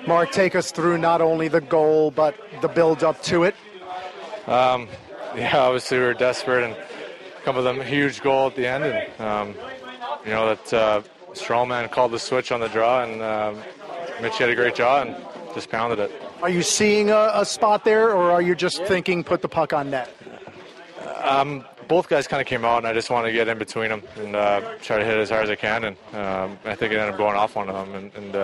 Mark, take us through not only the goal, but the build-up to it. Obviously we were desperate and come with a huge goal at the end. And, that Strawman called the switch on the draw, and Mitch had a great draw and just pounded it. Are you seeing a spot there, or are you just thinking put the puck on net? Both guys kind of came out, and I just wanted to get in between them and try to hit it as hard as I can. And I think it ended up going off one of them and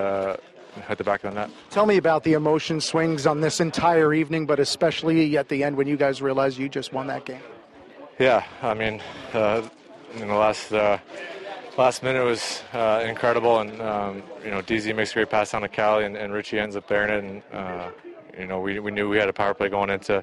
hit the back of the net. Tell me about the emotion swings on this entire evening, but especially at the end when you guys realized you just won that game. Yeah, I mean, in the last minute was incredible, and DZ makes a great pass on to Callie, and Richie ends up bearing it. And we knew we had a power play going into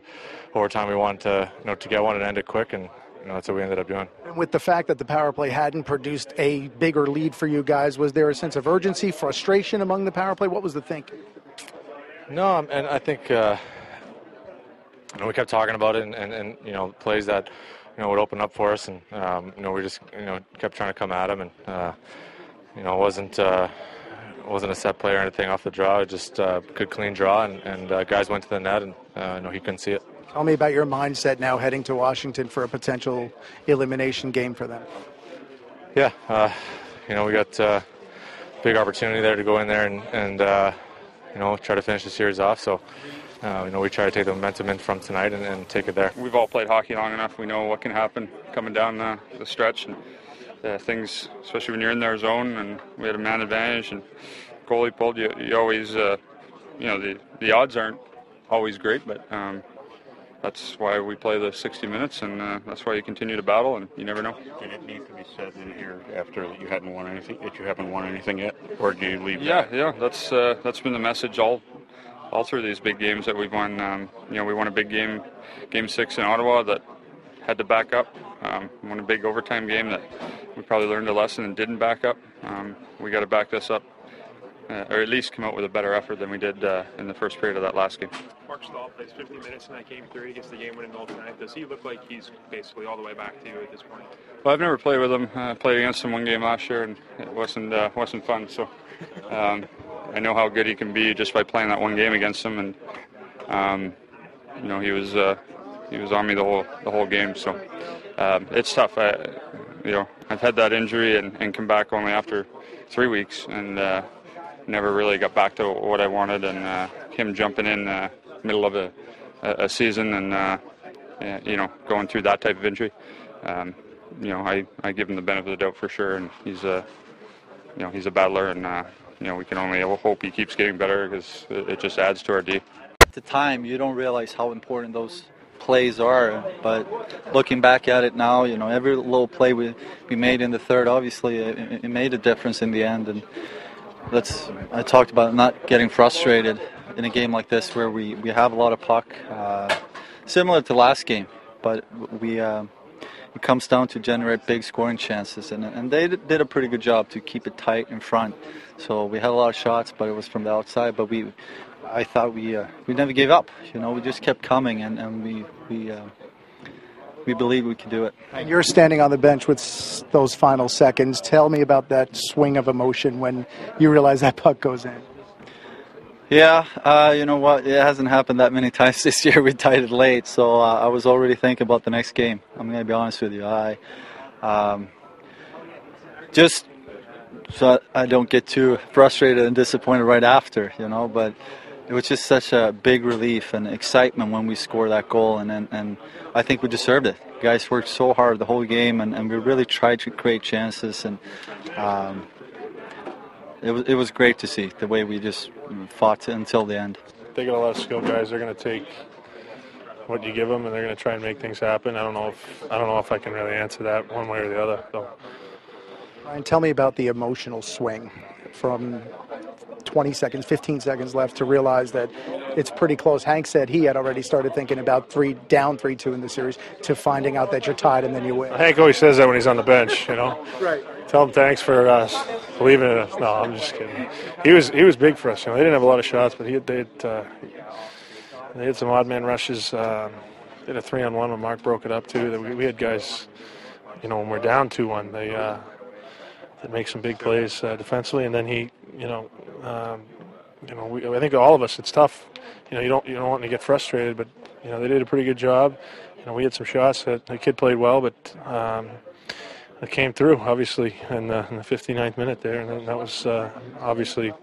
overtime. We wanted to get one and end it quick, and that's what we ended up doing. And with the fact that the power play hadn't produced a bigger lead for you guys, was there a sense of urgency, frustration among the power play? What was the thinking? No, and I think we kept talking about it, and plays that would open up for us, and we just kept trying to come at him, and it wasn't a set play or anything off the draw. It just good clean draw, and guys went to the net, and he couldn't see it. Tell me about your mindset now heading to Washington for a potential elimination game for them. Yeah, we got a big opportunity there to go in there and try to finish the series off. So, we try to take the momentum in from tonight and take it there. We've all played hockey long enough. We know what can happen coming down the stretch, and things, especially when you're in their zone, and we had a man advantage, and goalie pulled. You always, the odds aren't always great, but that's why we play the 60 minutes, and that's why you continue to battle, and you never know. Did it need to be said in here after that you haven't won anything yet, or do you leave that? Yeah, that's been the message all through these big games that we've won. We won a big game, Game 6 in Ottawa, that had to back up. Won a big overtime game that we probably learned a lesson and didn't back up. We got to back this up, or at least come out with a better effort than we did in the first period of that last game. Marc Staal plays 50 minutes in that game 3, gets the game-winning goal tonight. Does he look like he's basically all the way back to you at this point? Well, I've never played with him. I played against him one game last year, and it wasn't fun. So I know how good he can be just by playing that one game against him, and he was on me the whole game. So it's tough. I've had that injury and come back only after 3 weeks, and never really got back to what I wanted. And him jumping in middle of a season and going through that type of injury, I give him the benefit of the doubt for sure, and he's a battler, and we can only hope he keeps getting better, because it just adds to our D. At the time, you don't realize how important those plays are, but looking back at it now, every little play we made in the third, obviously it made a difference in the end. And I talked about not getting frustrated in a game like this where we have a lot of puck, similar to last game, but it comes down to generate big scoring chances, and they did a pretty good job to keep it tight in front. So we had a lot of shots, but it was from the outside. But I thought we never gave up. We just kept coming, and we believed we could do it. And you're standing on the bench with those final seconds. Tell me about that swing of emotion when you realize that puck goes in. Yeah, you know what? It hasn't happened that many times this year. We tied it late, so I was already thinking about the next game. I'm going to be honest with you. Just so I don't get too frustrated and disappointed right after, but it was just such a big relief and excitement when we scored that goal, and I think we deserved it. The guys worked so hard the whole game, and we really tried to create chances, and it was great to see the way we just fought until the end. They got a lot of skilled guys. They're going to take what you give them, and they're going to try and make things happen. I don't know if I can really answer that one way or the other. So. Ryan, tell me about the emotional swing from 20 seconds, 15 seconds left to realize that it's pretty close. Hank said he had already started thinking about down 3-2 in the series, to finding out that you're tied and then you win. Hank always says that when he's on the bench, Right. Tell him thanks for believing in us. No, I'm just kidding. He was big for us. They didn't have a lot of shots, but they had some odd man rushes. They had a 3-on-1 when Mark broke it up too. We had guys, when we're down 2-1, they make some big plays defensively, and then he, I think all of us, it's tough. You don't want to get frustrated, but they did a pretty good job. We had some shots that the kid played well, but it came through obviously in the 59th minute there, and that was obviously a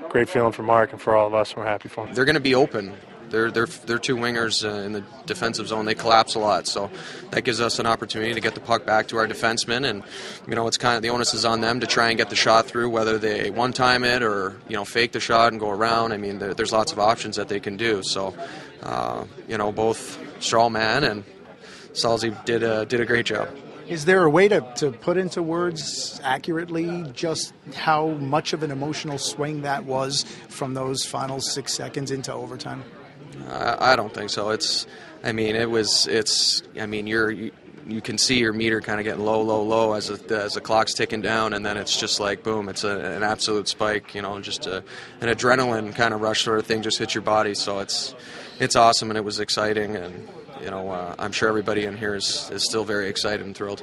great feeling for Mark and for all of us. We're happy for him. They're going to be open. They're two wingers in the defensive zone. They collapse a lot, so that gives us an opportunity to get the puck back to our defensemen. And it's kind of the onus is on them to try and get the shot through, whether they one-time it or fake the shot and go around. I mean, there's lots of options that they can do. So, both Strawman and Salzy did a great job. Is there a way to put into words accurately just how much of an emotional swing that was from those final 6 seconds into overtime? I don't think so. You can see your meter kind of getting low as the clock's ticking down, and then it's just like boom, it's an absolute spike. Just an adrenaline kind of rush sort of thing just hits your body. So it's awesome, and it was exciting, and I'm sure everybody in here is still very excited and thrilled.